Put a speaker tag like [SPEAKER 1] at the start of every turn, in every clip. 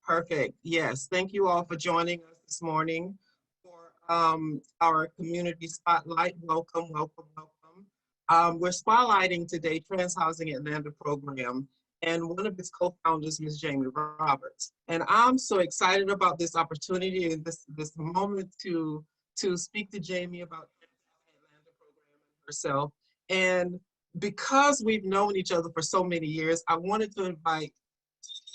[SPEAKER 1] Perfect. Yes. Thank you all for joining us this morning for our community spotlight. Welcome, welcome, welcome. We're spotlighting today Trans Housing Atlanta program and one of its co-founders, Ms. Jamie Roberts. And I'm so excited about this opportunity and this moment to speak to Jamie about Trans Housing Atlanta program and herself. And because we've known each other for so many years, I wanted to invite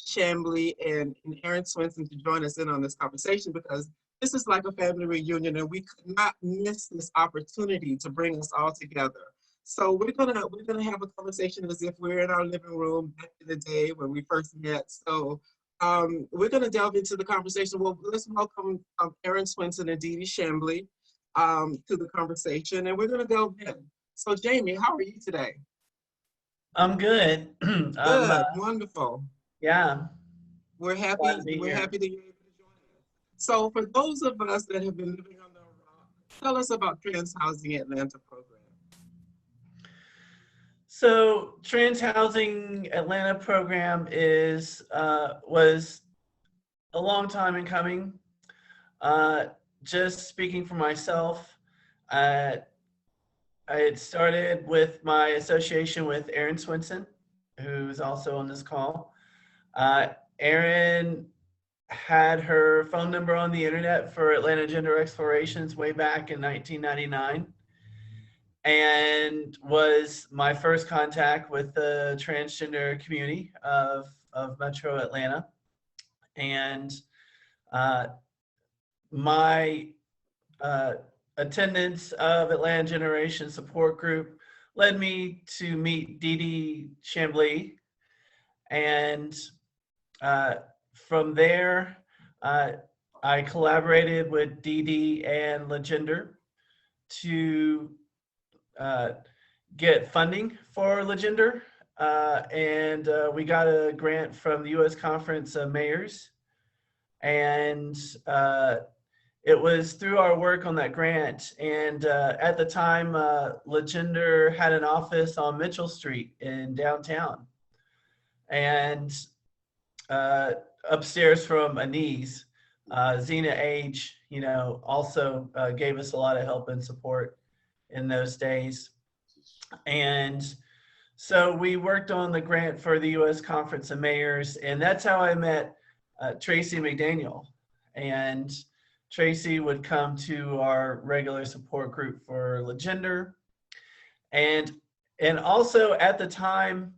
[SPEAKER 1] Chamblee and Aaron Swinson to join us in on this conversation because this is like a family reunion and we could not miss this opportunity to bring us all together. So we're gonna have a conversation as if we're in our living room back in the day when we first met. So we're gonna delve into the conversation. Well, let's welcome Aaron Swinson and Dee Chamblee to the conversation, and we're gonna delve in. So Jamie, how are you today?
[SPEAKER 2] I'm good.
[SPEAKER 1] Good, wonderful.
[SPEAKER 2] Yeah,
[SPEAKER 1] We're
[SPEAKER 2] glad
[SPEAKER 1] happy.
[SPEAKER 2] to be
[SPEAKER 1] We're
[SPEAKER 2] here.
[SPEAKER 1] happy that you're able to join us. So, for those of us that have been living on the rock, tell us about Trans Housing Atlanta program.
[SPEAKER 2] So, Trans Housing Atlanta program is was a long time in coming. Uh, just speaking for myself, uh, I had started with my association with Erin Swinson, who's also on this call. Uh, Erin had her phone number on the internet for Atlanta Gender Explorations way back in 1999 and was my first contact with the transgender community of Metro Atlanta. And uh, my uh, attendance of Atlanta Generation Support Group led me to meet Dee Chamblee. And uh, from there, uh, I collaborated with Dee and Legender to uh, get funding for Legender. And we got a grant from the U.S. Conference of Mayors. And it was through our work on that grant. And at the time, Legender had an office on Mitchell Street in downtown. And upstairs from Anise, Zena Age, also gave us a lot of help and support in those days. And so we worked on the grant for the U.S. Conference of Mayors, and that's how I met Tracee McDaniel. And Tracee would come to our regular support group for Legender. And also at the time,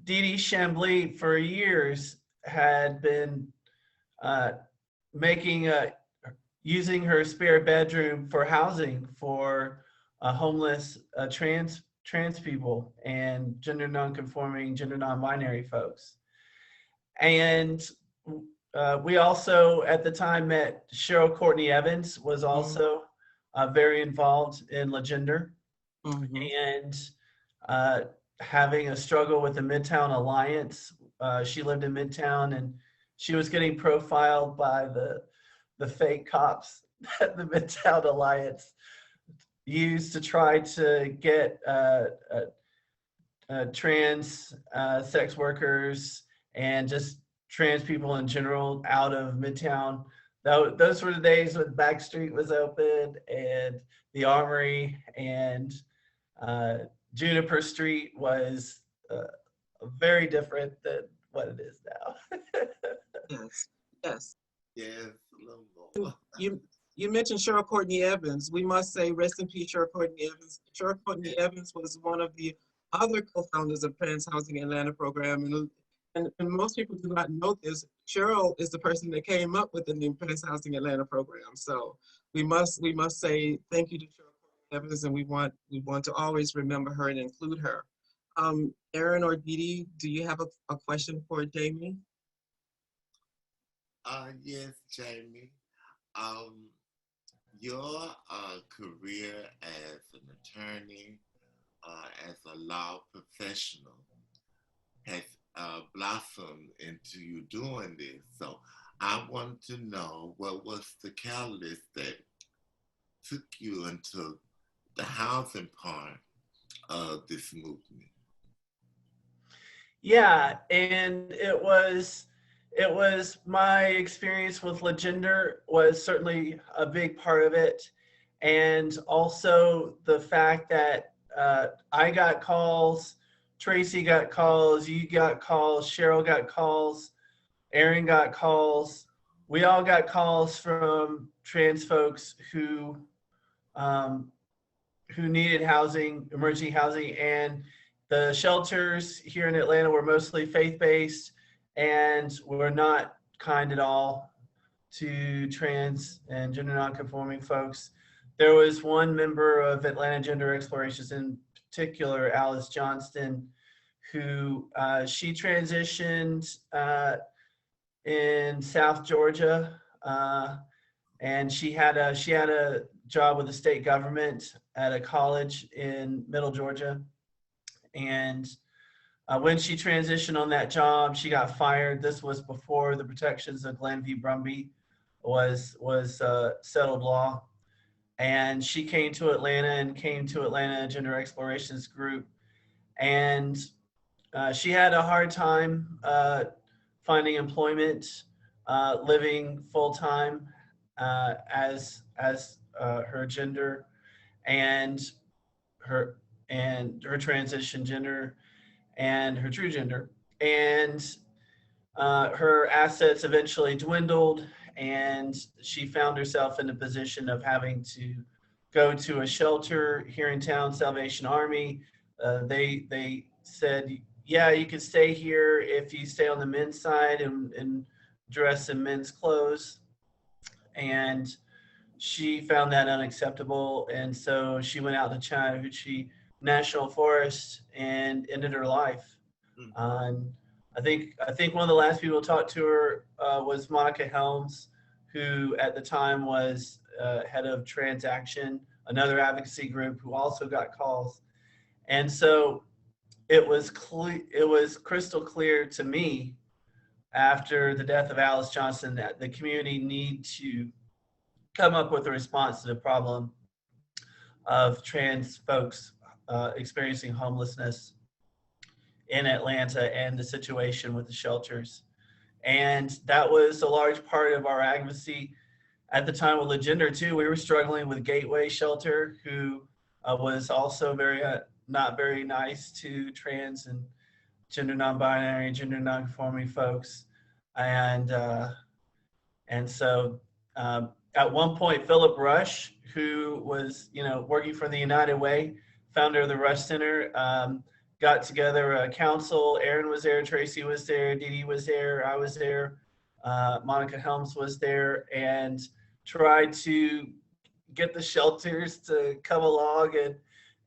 [SPEAKER 2] Dee Chamblee for years had been using her spare bedroom for housing for homeless trans people and gender nonconforming, gender non-binary folks. And we also at the time met Cheryl Courtney Evans, was also very involved in Legender. And having a struggle with the Midtown Alliance. She lived in Midtown and she was getting profiled by the fake cops that the Midtown Alliance used to try to get trans sex workers and just trans people in general out of Midtown. Those were the days when Backstreet was open and the Armory and Juniper Street was very different than what it is now.
[SPEAKER 1] Yes, yes.
[SPEAKER 3] Yes, a little more.
[SPEAKER 1] You mentioned Cheryl Courtney Evans. We must say rest in peace, Cheryl Courtney Evans. Cheryl Courtney Evans was one of the other co-founders of Trans Housing Atlanta program. And most people do not know this. Cheryl is the person that came up with the new Trans Housing Atlanta program. So we must say thank you to Cheryl Courtney Evans, and we want to always remember her and include her. Aaron or Dee, do you have a question for Jamie?
[SPEAKER 3] Yes, Jamie. Your career as an attorney, as a law professional, has blossomed into you doing this. So I want to know what was the catalyst that took you into the housing part of this movement.
[SPEAKER 2] Yeah, and it was it was my experience with Legender was certainly a big part of it. And also the fact that I got calls, Tracee got calls, you got calls, Cheryl got calls, Aaron got calls. We all got calls from trans folks who needed housing, emergency housing, and the shelters here in Atlanta were mostly faith-based and were not kind at all to trans and gender nonconforming folks. There was one member of Atlanta Gender Explorations, in particular, Alice Johnston, who she transitioned in South Georgia, and she had a job with the state government at a college in Middle Georgia, and when she transitioned on that job, she got fired. This was before the protections of Glenn v. Brumby was settled law. And she came to Atlanta Gender Explorations Group. And she had a hard time finding employment, living full-time as her gender and her transition gender and her true gender. And her assets eventually dwindled, and she found herself in a position of having to go to a shelter here in town, Salvation Army. They said, yeah, you can stay here if you stay on the men's side and dress in men's clothes. And she found that unacceptable. And so she went out to Chattahoochee National Forest and ended her life. I think one of the last people to talk to her was Monica Helms, who at the time was head of Trans Action, another advocacy group, who also got calls. And so it was crystal clear to me after the death of Alice Johnston that the community need to come up with a response to the problem of trans folks experiencing homelessness in Atlanta and the situation with the shelters. And that was a large part of our advocacy at the time with Legender too. We were struggling with Gateway Shelter, who was also not very nice to trans and gender non-binary, gender non-conforming folks. And so at one point, Philip Rush, who was working for the United Way, founder of the Rush Center, got together a council. Aaron was there, Tracee was there, Dee Dee was there, I was there, Monica Helms was there, and tried to get the shelters to come along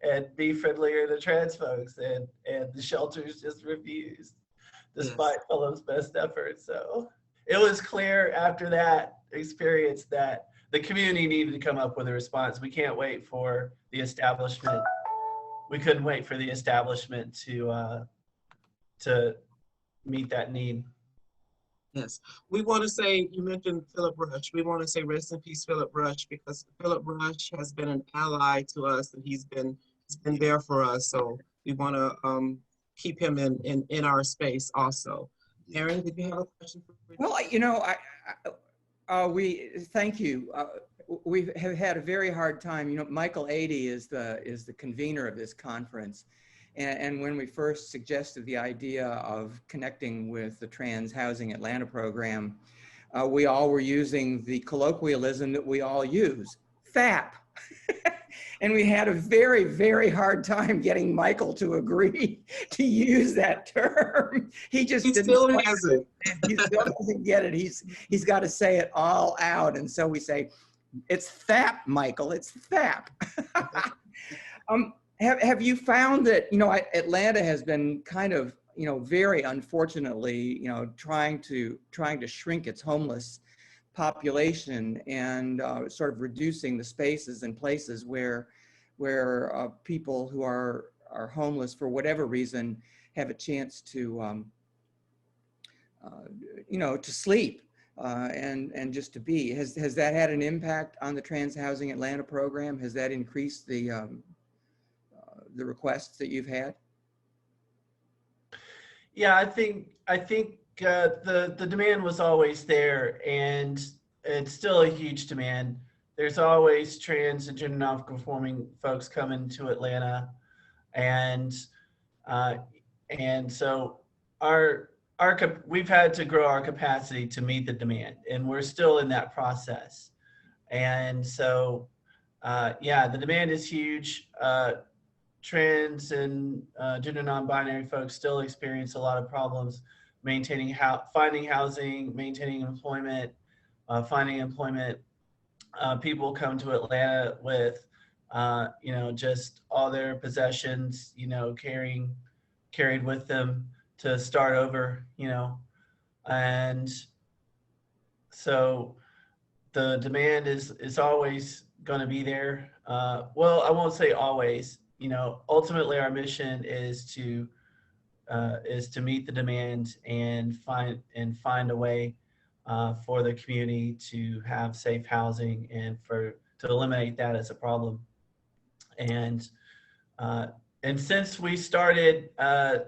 [SPEAKER 2] and be friendlier to trans folks, and the shelters just refused, despite Philip's best efforts. So it was clear after that experience that the community needed to come up with a response. We can't wait for the establishment. We couldn't wait for the establishment to meet that need.
[SPEAKER 1] Yes, we want to say, you mentioned Philip Rush. We want to say rest in peace, Philip Rush, because Philip Rush has been an ally to us, and he's been there for us. So we want to keep him in our space also. Aaron, did you have a question for me?
[SPEAKER 4] Well, we thank you. We have had a very hard time. Michael Adey is the convener of this conference. And when we first suggested the idea of connecting with the Trans Housing Atlanta program, we all were using the colloquialism that we all use, FAP. And we had a very, very hard time getting Michael to agree to use that term. He still hasn't. He still doesn't get it. He's got to say it all out. And so we say, it's FAP, Michael, it's FAP. Have you found that, Atlanta has been kind of, very unfortunately, trying to shrink its homeless population and sort of reducing the spaces and places where people who are homeless for whatever reason have a chance to to sleep and just to be. Has that had an impact on the Trans Housing Atlanta program? Has that increased the requests that you've had?
[SPEAKER 2] Yeah, I think the demand was always there, and it's still a huge demand. There's always trans and gender non-conforming folks coming to Atlanta, and uh, so we've had to grow our capacity to meet the demand, and we're still in that process. And so, yeah, the demand is huge. Trans and gender non-binary folks still experience a lot of problems maintaining finding housing, maintaining employment, finding employment. People come to Atlanta with, just all their possessions, carried with them to start over, and so the demand is always going to be there. Well, I won't say always. Ultimately, our mission is to meet the demand and find a way for the community to have safe housing and to eliminate that as a problem. And since we started, the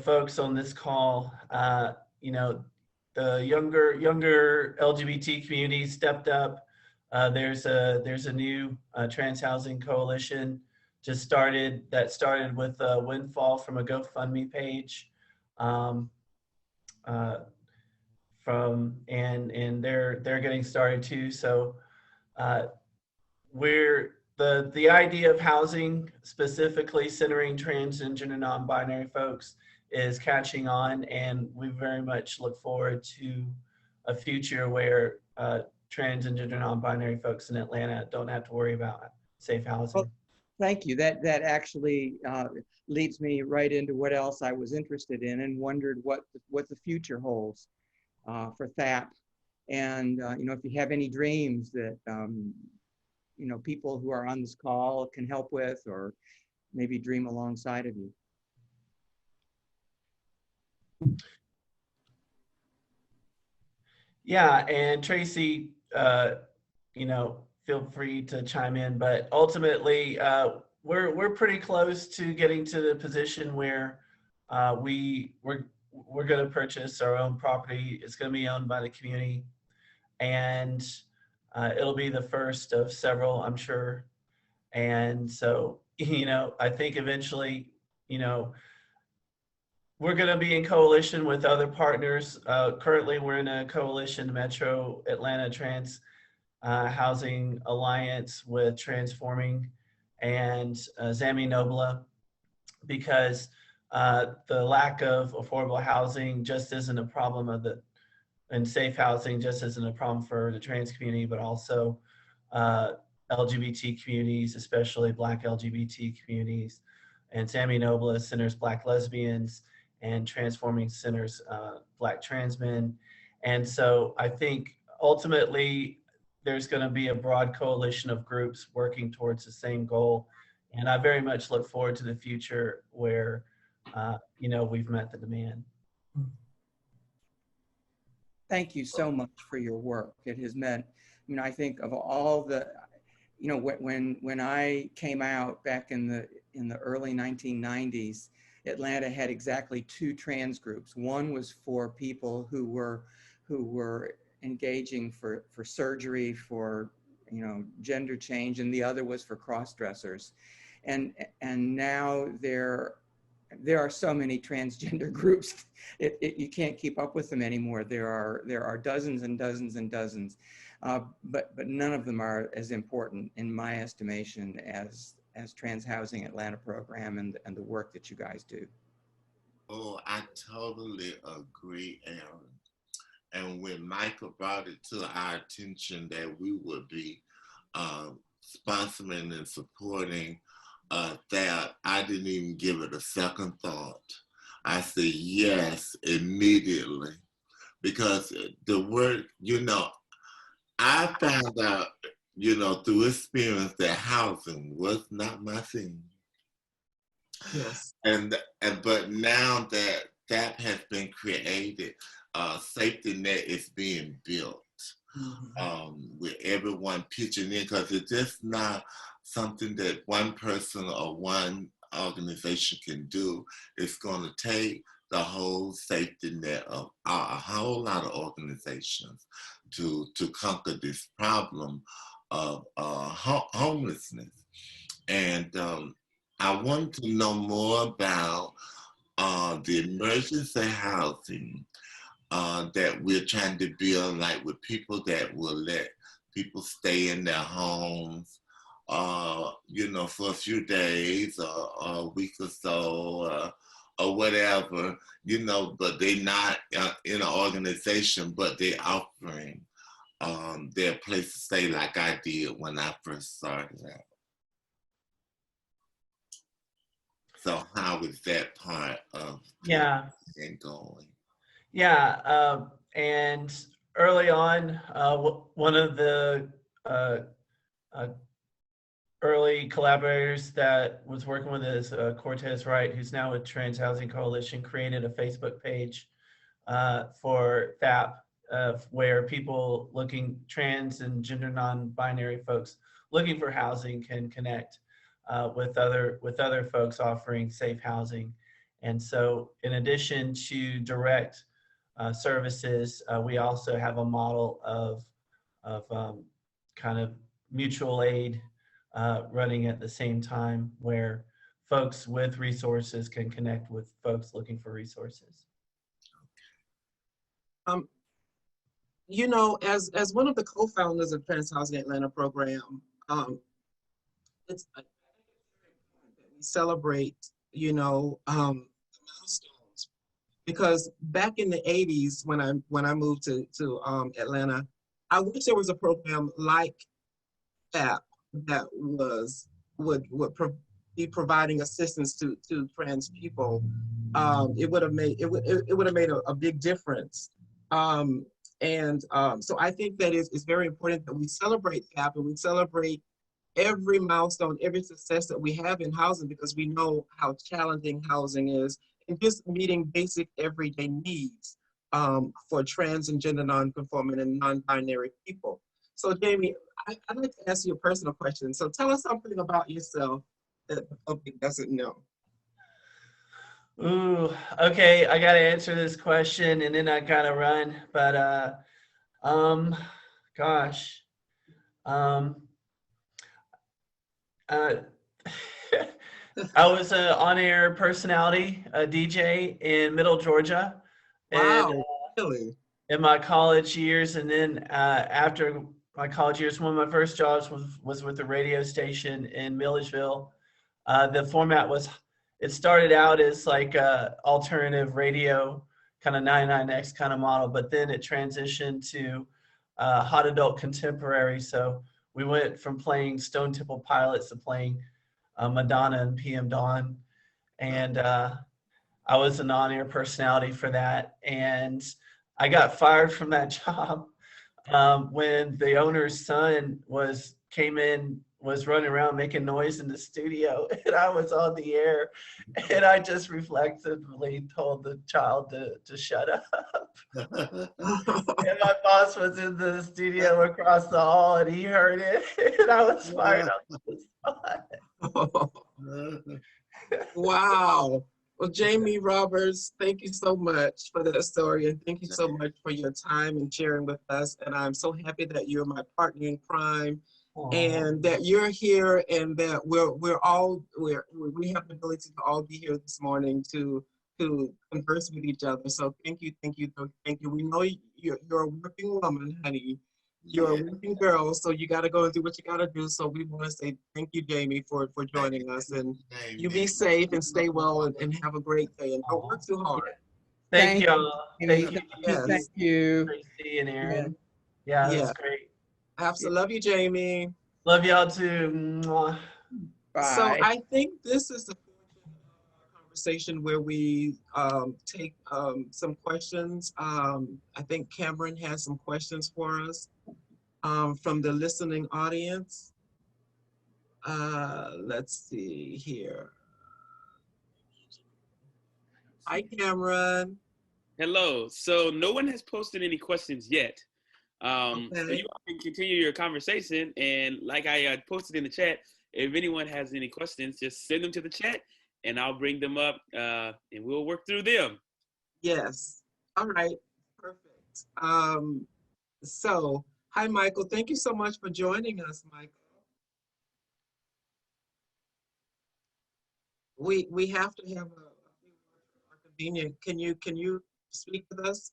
[SPEAKER 2] folks on this call, the younger LGBT community stepped up. There's a new trans housing coalition that started with a windfall from a GoFundMe page, and they're getting started too. So the idea of housing, specifically centering trans and gender non-binary folks, is catching on, and we very much look forward to a future where trans and gender non-binary folks in Atlanta don't have to worry about safe housing.
[SPEAKER 4] Well, thank you. That actually leads me right into what else I was interested in, and wondered what the future holds for THAP. And if you have any dreams that people who are on this call can help with, or maybe dream alongside of you.
[SPEAKER 2] Yeah, and Tracee, feel free to chime in, but ultimately, we're pretty close to getting to the position where we're going to purchase our own property. It's going to be owned by the community, and it'll be the first of several, I'm sure. And so, I think eventually, we're going to be in coalition with other partners. Currently, we're in a coalition, Metro Atlanta Trans Housing Alliance, with Transforming and Zami Nobla, because the lack of affordable housing just isn't a problem and safe housing just isn't a problem for the trans community, but also LGBT communities, especially Black LGBT communities. And Zami Nobla centers Black lesbians, and Transforming centers Black trans men. And so I think ultimately there's going to be a broad coalition of groups working towards the same goal. And I very much look forward to the future where, we've met the demand.
[SPEAKER 4] Thank you so much for your work. It has meant, I think of all the, when I came out back in the early 1990s, Atlanta had exactly 2 trans groups. One was for people who were engaging for surgery, for gender change, and the other was for cross-dressers. And now there are so many transgender groups, you can't keep up with them anymore. There are dozens and dozens and dozens, but none of them are as important, in my estimation, as Trans Housing Atlanta program and the work that you guys do.
[SPEAKER 3] Oh, I totally agree, Aaron. And when Michael brought it to our attention that we would be sponsoring and supporting that, I didn't even give it a second thought. I said yes immediately, because the work, I found out, through experience, that housing was not my thing.
[SPEAKER 1] Yes.
[SPEAKER 3] But now that has been created, safety net is being built, with everyone pitching in, because it's just not something that one person or one organization can do. It's going to take the whole safety net of a whole lot of organizations to conquer this problem of homelessness. And I want to know more about the emergency housing that we're trying to build, like with people that will let people stay in their homes, you know, for a few days or a week or so, or whatever, you know, but they're not in an organization, but they're offering their place to stay like I did when I first started out. So how is that part of and going?
[SPEAKER 2] Yeah, and early on, one of the early collaborators that was working with us, Cortez Wright, who's now with Trans Housing Coalition, created a Facebook page for FAP, where people trans and gender non-binary folks looking for housing can connect with other folks offering safe housing. And so in addition to direct services, we also have a model of kind of mutual aid running at the same time, where folks with resources can connect with folks looking for resources.
[SPEAKER 1] You know, as one of the co-founders of Trans Housing Atlanta program, it's we celebrate, you know, milestones, because back in the 80s when I moved to Atlanta, I wish there was a program like that that would be providing assistance to trans people. It would have made a big difference. So I think that it's very important that we celebrate FAP and we celebrate every milestone, every success that we have in housing, because we know how challenging housing is, and just meeting basic everyday needs for trans and gender non-conforming and non-binary people. So Jamie, I'd like to ask you a personal question. So tell us something about yourself that the public doesn't know.
[SPEAKER 2] Ooh, okay, I gotta answer this question and then I gotta run, but gosh. I was an on-air personality, a DJ in Middle Georgia.
[SPEAKER 1] Wow,
[SPEAKER 2] and,
[SPEAKER 1] really?
[SPEAKER 2] in my college years, and then after my college years, one of my first jobs was with a radio station in Milledgeville. The format it started out as like a alternative radio, kind of 99X kind of model, but then it transitioned to hot adult contemporary. So we went from playing Stone Temple Pilots to playing Madonna and PM Dawn. And I was an on-air personality for that. And I got fired from that job when the owner's son was running around making noise in the studio, and I was on the air, and I just reflexively told the child to shut up. And my boss was in the studio across the hall, and he heard it, and I was fired on the spot.
[SPEAKER 1] Wow. Well, Jamie Roberts, thank you so much for that story, and thank you so much for your time and sharing with us. And I'm so happy that you're my partner in crime, and that you're here, and that we have the ability to all be here this morning to converse with each other. So thank you. We know you're a working woman, honey. You're a working girl, so you got to go and do what you got to do. So we want to say thank you, Jamie, for joining us. And you be safe and stay well and have a great day. And don't work too hard.
[SPEAKER 2] Thank you.
[SPEAKER 4] Thank you.
[SPEAKER 1] Yes.
[SPEAKER 4] Thank you.
[SPEAKER 2] Tracee and Aaron. Yeah, that's great.
[SPEAKER 1] Absolutely. Love you, Jamie.
[SPEAKER 2] Love y'all too. Mwah.
[SPEAKER 4] Bye.
[SPEAKER 1] So I think this is the conversation where we take some questions. I think Cameron has some questions for us from the listening audience. Let's see here. Hi, Cameron.
[SPEAKER 5] Hello. So no one has posted any questions yet. So
[SPEAKER 1] Okay.
[SPEAKER 5] you all can continue your conversation. And like I posted in the chat, if anyone has any questions, just send them to the chat and I'll bring them up and we'll work through them.
[SPEAKER 1] Yes. All right. Perfect. So, hi, Michael. Thank you so much for joining us, Michael. We have to have a few words for our convenient. Can you speak with us?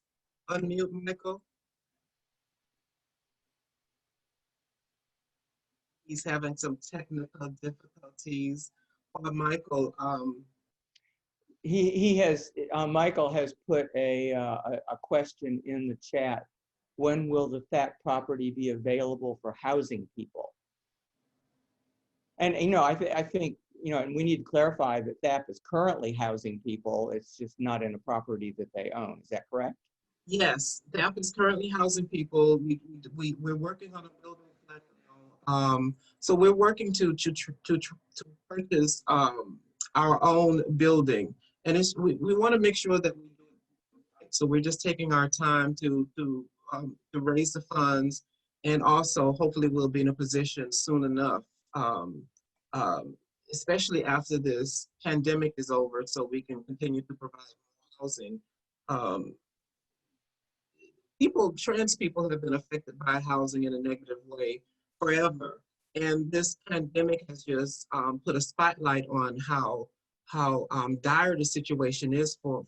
[SPEAKER 1] Unmute, Michael. He's having some technical difficulties. Michael,
[SPEAKER 4] Michael has put a question in the chat. When will the FACT property be available for housing people? And I think and we need to clarify that FACT is currently housing people. It's just not in a property that they own. Is that correct?
[SPEAKER 1] yes, DAP is currently housing people. We're working on a building plan now. So we're working to purchase our own building, and we want to make sure that we do it right. So we're just taking our time to raise the funds, and also hopefully we'll be in a position soon enough, um, um, especially after this pandemic is over, so we can continue to provide housing. Um, trans people have been affected by housing in a negative way forever. And this pandemic has just put a spotlight on how dire the situation is for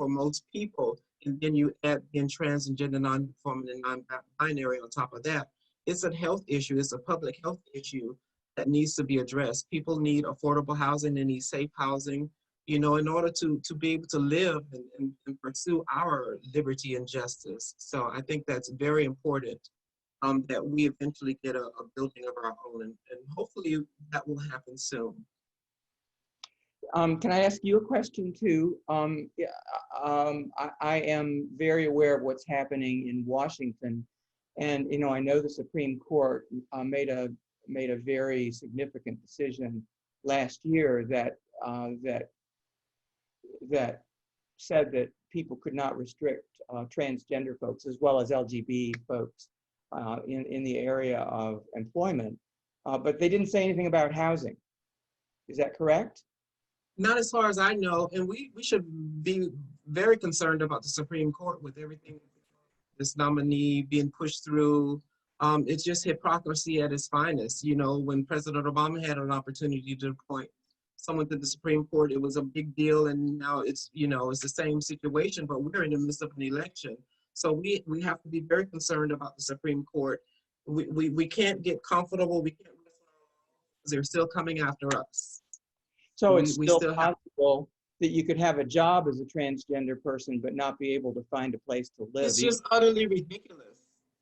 [SPEAKER 1] most people. And then you add in trans and gender non-conforming and non-binary on top of that. It's a health issue. It's a public health issue that needs to be addressed. People need affordable housing. They need safe housing, in order to be able to live and pursue our liberty and justice. So I think that's very important, that we eventually get a building of our own, and hopefully that will happen soon.
[SPEAKER 4] Can I ask you a question too? I am very aware of what's happening in Washington, and I know the Supreme Court made a very significant decision last year that said that people could not restrict transgender folks as well as LGBT folks in the area of employment, but they didn't say anything about housing. Is that correct?
[SPEAKER 1] Not as far as I know, and we should be very concerned about the Supreme Court with everything, this nominee being pushed through. It's just hypocrisy at its finest. When President Obama had an opportunity to appoint someone to the Supreme Court, it was a big deal, and now it's the same situation, but we're in the midst of an election. So we have to be very concerned about the Supreme Court. We can't get comfortable. We can't, because they're still coming after us.
[SPEAKER 4] So it's still possible that you could have a job as a transgender person, but not be able to find a place to live.
[SPEAKER 1] It's just utterly ridiculous.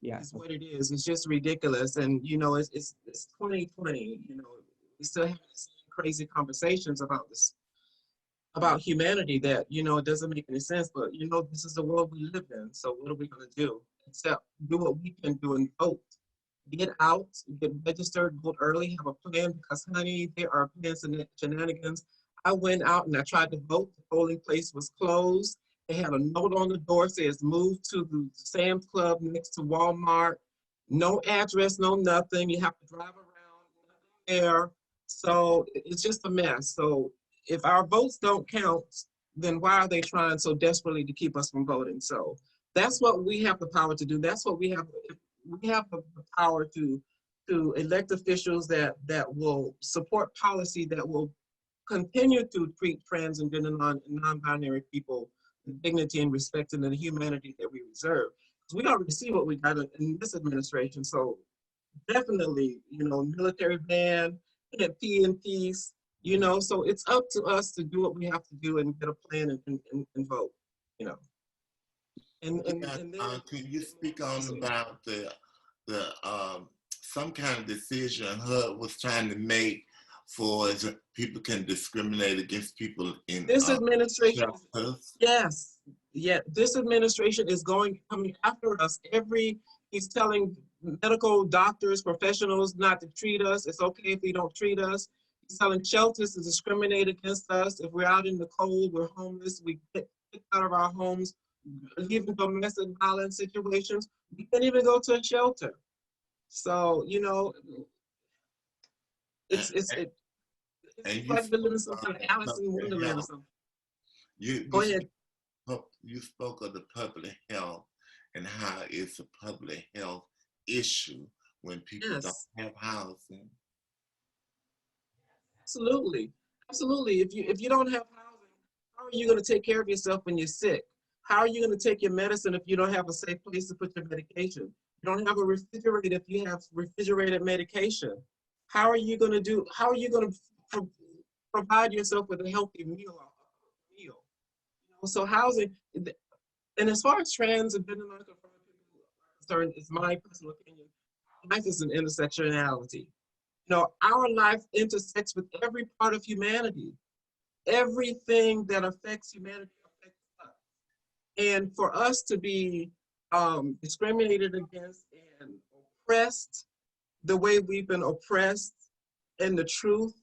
[SPEAKER 4] Yeah,
[SPEAKER 1] it's what it is. It's just ridiculous, and it's 2020. We still have this crazy conversations about this, about humanity, that it doesn't make any sense, but this is the world we live in. So what are we going to do except do what we can do and vote? Get out, get registered, vote early, have a plan, because honey, there are plans and shenanigans. I went out and I tried to vote. The polling place was closed. They had a note on the door says move to the Sam's Club next to Walmart. No address, no nothing. You have to drive around there. So it's just a mess. So if our votes don't count, then why are they trying so desperately to keep us from voting? So that's what we have the power to do. That's what we have. We have the power to elect officials that will support policy that will continue to treat trans and gender non-binary people with dignity and respect and the humanity that we reserve. Because we already see what we got in this administration. So definitely, military ban, and peace, so it's up to us to do what we have to do and get a plan and vote, And then,
[SPEAKER 3] can you speak on about the some kind of decision HUD was trying to make for people can discriminate against people in
[SPEAKER 1] this administration?
[SPEAKER 3] shelters?
[SPEAKER 1] Yes, yeah. This administration is coming after us. He's telling medical doctors, professionals not to treat us. It's okay if they don't treat us. He's telling shelters to discriminate against us. If we're out in the cold, we're homeless, we get kicked out of our homes, live in domestic violence situations, we can't even go to a shelter. So, it's like we're living some kind of Alice in Wonderland or something. Go ahead.
[SPEAKER 3] you spoke of the public health and how it's a public health issue when people don't
[SPEAKER 1] Yes,
[SPEAKER 3] have housing.
[SPEAKER 1] absolutely. Absolutely. If you don't have housing, how are you going to take care of yourself when you're sick? How are you going to take your medicine if you don't have a safe place to put your medication? You don't have a refrigerator if you have refrigerated medication. How are you going to provide yourself with a healthy meal? So housing, and as far as trans and gender nonconforming people are concerned, is my personal opinion, life is an intersectionality. Our life intersects with every part of humanity. Everything that affects humanity affects us. And for us to be discriminated against and oppressed the way we've been oppressed, and the truth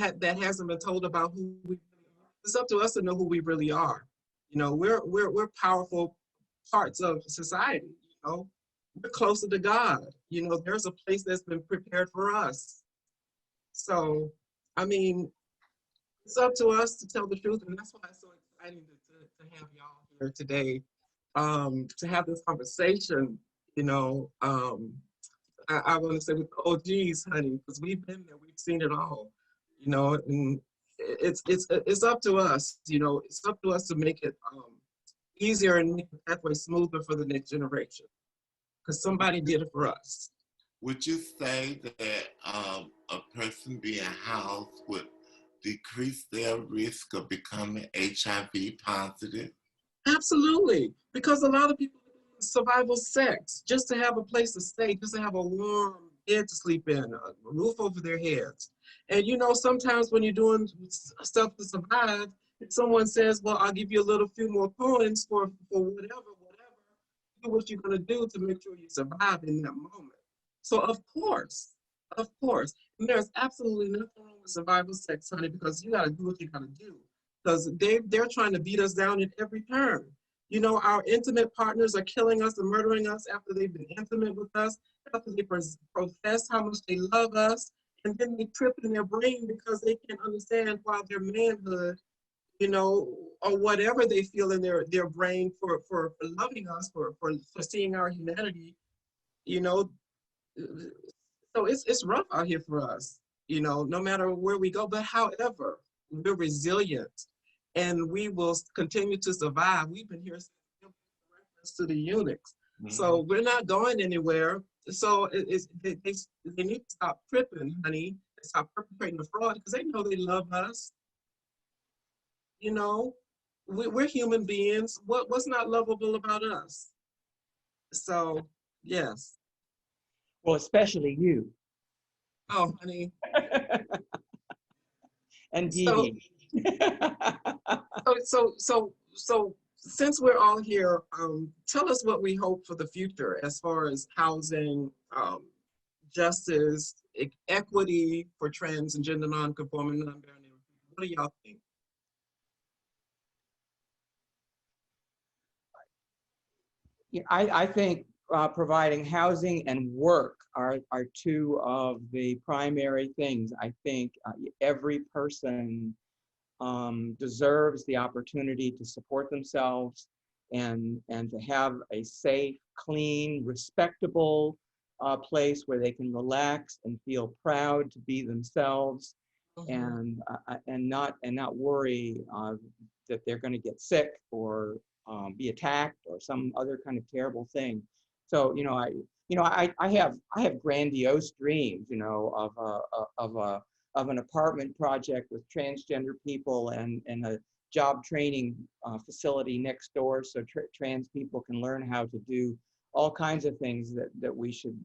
[SPEAKER 1] that hasn't been told about who we really are, it's up to us to know who we really are. We're powerful parts of society. We're closer to God. There's a place that's been prepared for us. So, I mean, it's up to us to tell the truth, and that's why it's so exciting to have y'all here today, to have this conversation. I want to say with the OGs, honey, because we've been there, we've seen it all. And it's up to us. It's up to us to make it easier and make the pathway smoother for the next generation, because somebody did it for us.
[SPEAKER 3] Would you say that a person being housed would decrease their risk of becoming HIV positive?
[SPEAKER 1] Absolutely, because a lot of people do survival sex just to have a place to stay, just to have a warm bed to sleep in, a roof over their heads. And sometimes when you're doing stuff to survive, if someone says, "Well, I'll give you a little few more coins for whatever," do what you're gonna do to make sure you survive in that moment. So of course, and there's absolutely nothing wrong with survival sex, honey, because you gotta do what you gotta do. Because they're trying to beat us down at every turn. Our intimate partners are killing us and murdering us after they've been intimate with us, after they profess how much they love us, and then they trip in their brain because they can't understand why their manhood, or whatever they feel in their brain for loving us, for seeing our humanity, you know. So it's rough out here for us, no matter where we go. But however, we're resilient, and we will continue to survive. We've been here since reference to the eunuchs, so we're not going anywhere. So they need to stop tripping, honey. Stop perpetrating the fraud, because they know they love us. We're human beings. What's not lovable about us? So yes.
[SPEAKER 4] Well, especially you.
[SPEAKER 1] Oh, honey.
[SPEAKER 4] And Dee Dee.
[SPEAKER 1] So since we're all here, tell us what we hope for the future as far as housing, justice, equity for trans and gender non-conforming, non-binary people. What do y'all think?
[SPEAKER 4] Yeah, I think providing housing and work are two of the primary things. I think every person deserves the opportunity to support themselves and to have a safe, clean, respectable place where they can relax and feel proud to be themselves, and not worry that they're going to get sick or be attacked or some other kind of terrible thing. So I have grandiose dreams, of an apartment project with transgender people and a job training facility next door, so trans people can learn how to do all kinds of things that we should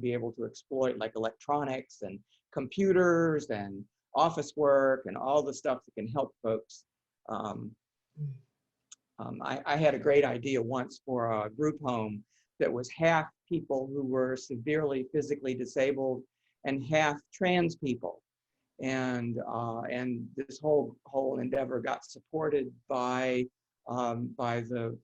[SPEAKER 4] be able to exploit, like electronics and computers and office work and all the stuff that can help folks. I had a great idea once for a group home that was half people who were severely physically disabled and half trans people. And this whole endeavor got supported by the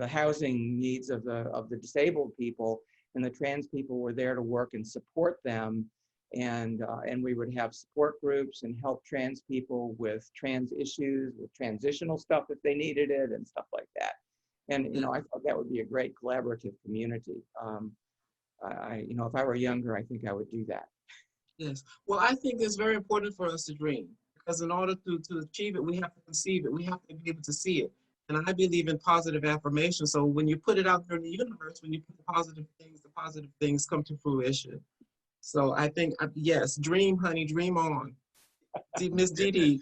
[SPEAKER 4] housing needs of the disabled people, and the trans people were there to work and support them And we would have support groups and help trans people with trans issues, with transitional stuff if they needed it and stuff like that. And, you know, I thought that would be a great collaborative community. You know, if I were younger, I think I would do that.
[SPEAKER 1] Yes. Well, I think it's very important for us to dream, because in order to achieve it, we have to conceive it. We have to be able to see it. And I believe in positive affirmation. So when you put it out there in the universe, when you put the positive things come to fruition. So I think, yes, dream, honey, dream on. Miss Dee Dee,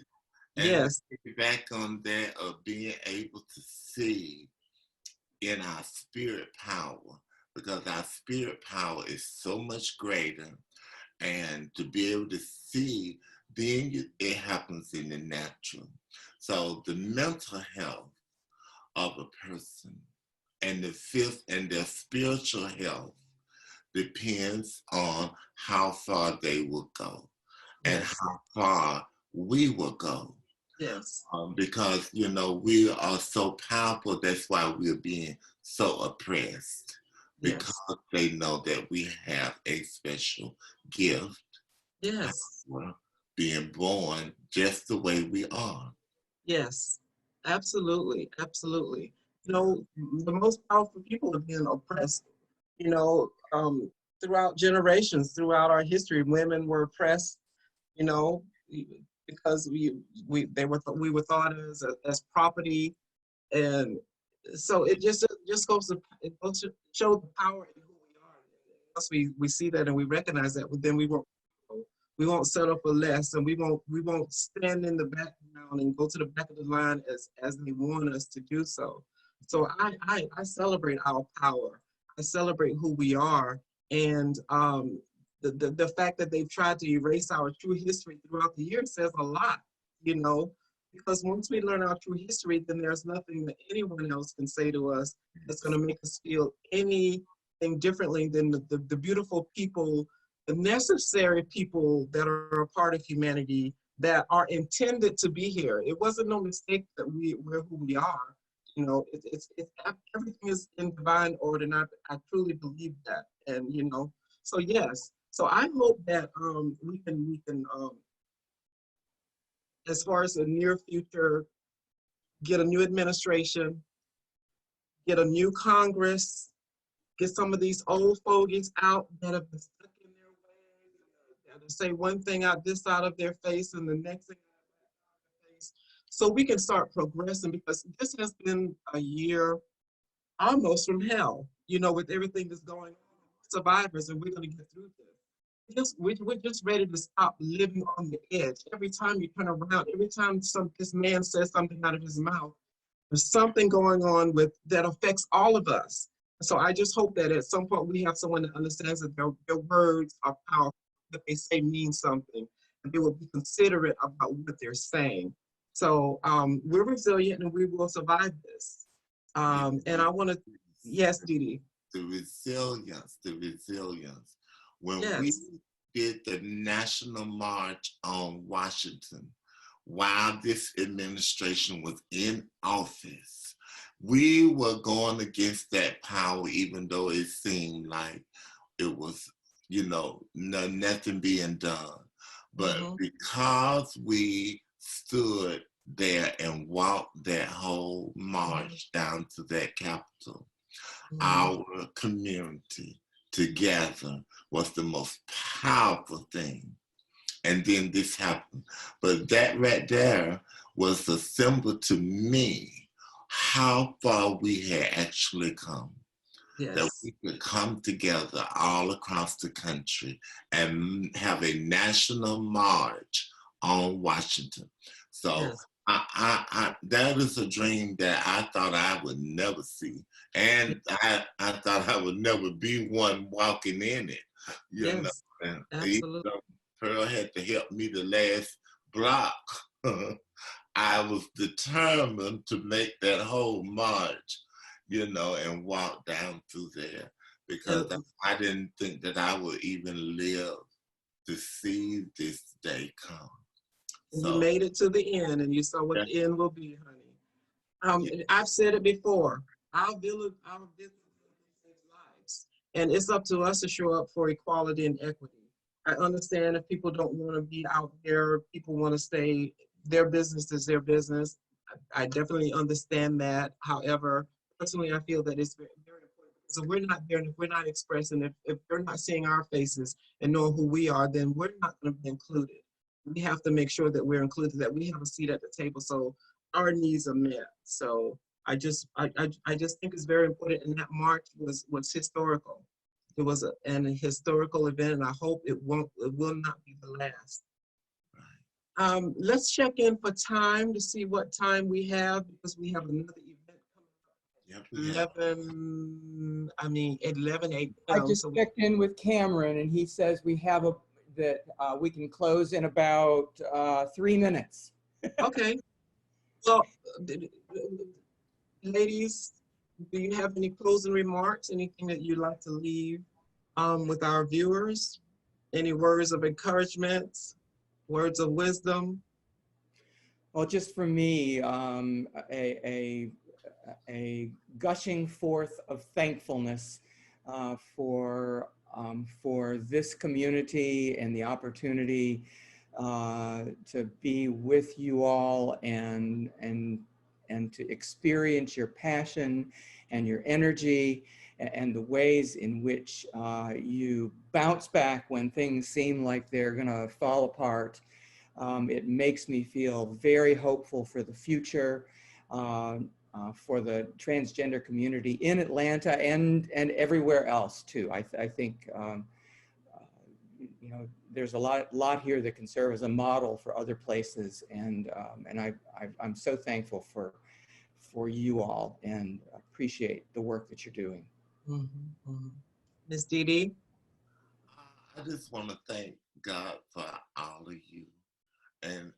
[SPEAKER 3] And
[SPEAKER 1] yes.
[SPEAKER 3] back on that of being able to see in our spirit power, because our spirit power is so much greater, and to be able to see, then it happens in the natural. So the mental health of a person and the fifth and their spiritual health depends on how far they will go and
[SPEAKER 1] Yes.
[SPEAKER 3] how far we will go.
[SPEAKER 1] Yes.
[SPEAKER 3] Because, you know, we are so powerful. That's why we're being so oppressed, because they know that we have a special gift.
[SPEAKER 1] Yes.
[SPEAKER 3] Power, being born just the way we are.
[SPEAKER 1] Yes. Absolutely. Absolutely. You know, the most powerful people are being oppressed. You know, throughout generations, throughout our history, women were oppressed. You know, because we were thought as property, and so it just goes to show the power in who we are. Once we see that and we recognize that, then we won't settle for less, and we won't stand in the background and go to the back of the line as they want us to do so. So I celebrate our power. I celebrate who we are, and the fact that they've tried to erase our true history throughout the years says a lot, you know, because once we learn our true history, then there's nothing that anyone else can say to us that's going to make us feel anything differently than the beautiful people, the necessary people that are a part of humanity, that are intended to be here. It wasn't no mistake that we're who we are. You know, it's everything is in divine order, and I truly believe that. And you know, so yes. So I hope that we can as far as the near future, get a new administration, get a new Congress, get some of these old fogies out that have been stuck in their ways, that say one thing out this side of their face and the next thing out their face, so we can start progressing, because this has been a year almost from hell, you know, with everything that's going on. Survivors, and we're going to get through this. We're just ready to stop living on the edge. Every time you turn around, every time this man says something out of his mouth, there's something going on that affects all of us. So I just hope that at some point we have someone that understands that their words are powerful, that they say mean something, and they will be considerate about what they're saying. So we're resilient, and we will survive this. And I want to, yes, Dee Dee.
[SPEAKER 3] The resilience. When
[SPEAKER 1] Yes.
[SPEAKER 3] we did the National March on Washington, while this administration was in office, we were going against that power, even though it seemed like it was, you know, nothing being done. But because we stood there and walked that whole march down to that Capitol, our community together was the most powerful thing. And then this happened. But that right there was a symbol to me how far we had actually come.
[SPEAKER 1] Yes.
[SPEAKER 3] That we could come together all across the country and have a national march on Washington. So
[SPEAKER 1] Yes.
[SPEAKER 3] I that is a dream that I thought I would never see. And I thought I would never be one walking in it. You know, and
[SPEAKER 1] Absolutely.
[SPEAKER 3] Pearl had to help me the last block. I was determined to make that whole march, you know, and walk down through there, because I didn't think that I would even live to see this day come.
[SPEAKER 1] So, you made it to the end, and you saw what the end will be, honey. I've said it before. Our village lives, and it's up to us to show up for equality and equity. I understand if people don't want to be out there, people want to stay, their business is their business. I definitely understand that. However, personally, I feel that it's very, very important. So we're not there, and if we're not expressing, if they're not seeing our faces and knowing who we are, then we're not going to be included. We have to make sure that we're included, that we have a seat at the table, so our needs are met. So I just think it's very important, and that march was historical. It was an historical event, and I hope it will not be the last. Let's check in for time to see what time we have, because we have another event coming up. 11 8.
[SPEAKER 4] I just checked in with Cameron, and he says we have we can close in about 3 minutes.
[SPEAKER 1] Okay. Well, ladies, do you have any closing remarks? Anything that you'd like to leave with our viewers? Any words of encouragement, words of wisdom?
[SPEAKER 4] Well, just for me, a gushing forth of thankfulness for this community and the opportunity to be with you all and to experience your passion and your energy and the ways in which you bounce back when things seem like they're gonna fall apart. It makes me feel very hopeful for the future, for the transgender community in Atlanta and everywhere else too. I think you know, there's a lot here that can serve as a model for other places, and I'm so thankful for you all and appreciate the work that you're doing.
[SPEAKER 1] Ms. Dee Dee?
[SPEAKER 3] I just want to thank God for all of you and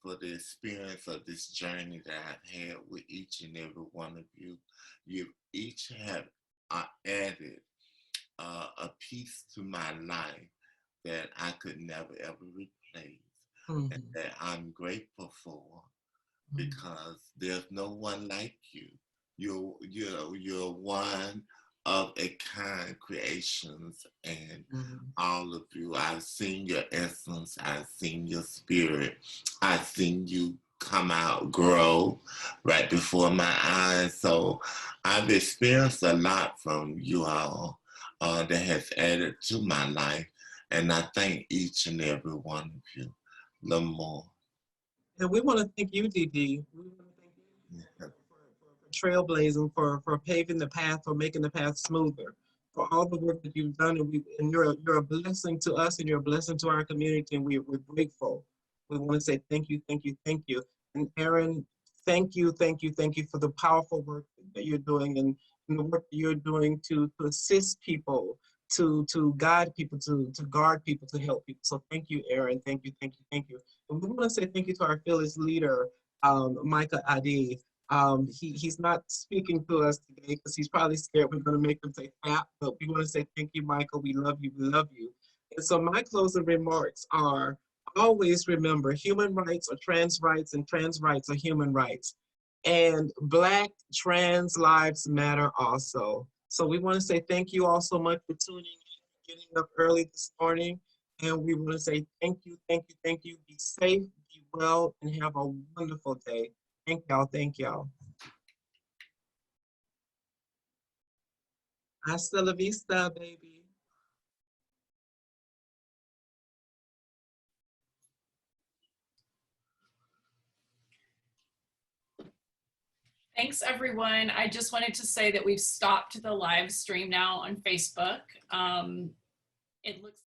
[SPEAKER 3] for the experience of this journey that I've had with each and every one of you. You each have added a piece to my life that I could never ever replace, and that I'm grateful for, because there's no one like you. You're one of a kind creations, and all of you. I've seen your essence. I've seen your spirit. I've seen you come out, grow right before my eyes. So I've experienced a lot from you all that has added to my life. And I thank each and every one of you. No more.
[SPEAKER 1] And we want to thank you, Dee Dee. We want to thank you for trailblazing, for paving the path, for making the path smoother, for all the work that you've done. And you're a blessing to us, and you're a blessing to our community, and we're grateful. We want to say thank you, thank you, thank you. And Aaron, thank you for the powerful work that you're doing, and the work that you're doing to assist people, to guide people, to guard people, to help people. So thank you, Aaron. Thank you, thank you, thank you. And we want to say thank you to our fearless leader, Micah Adi. He's not speaking to us today because he's probably scared we're going to make him say fat, but we want to say thank you, Michael. We love you. We love you. And so my closing remarks are, always remember, human rights are trans rights, and trans rights are human rights. And Black trans lives matter also. So we want to say thank you all so much for tuning in, getting up early this morning. And we want to say thank you, thank you, thank you. Be safe, be well, and have a wonderful day. Thank y'all, thank y'all. Hasta la vista, baby.
[SPEAKER 6] Thanks, everyone. I just wanted to say that we've stopped the live stream now on Facebook. It looks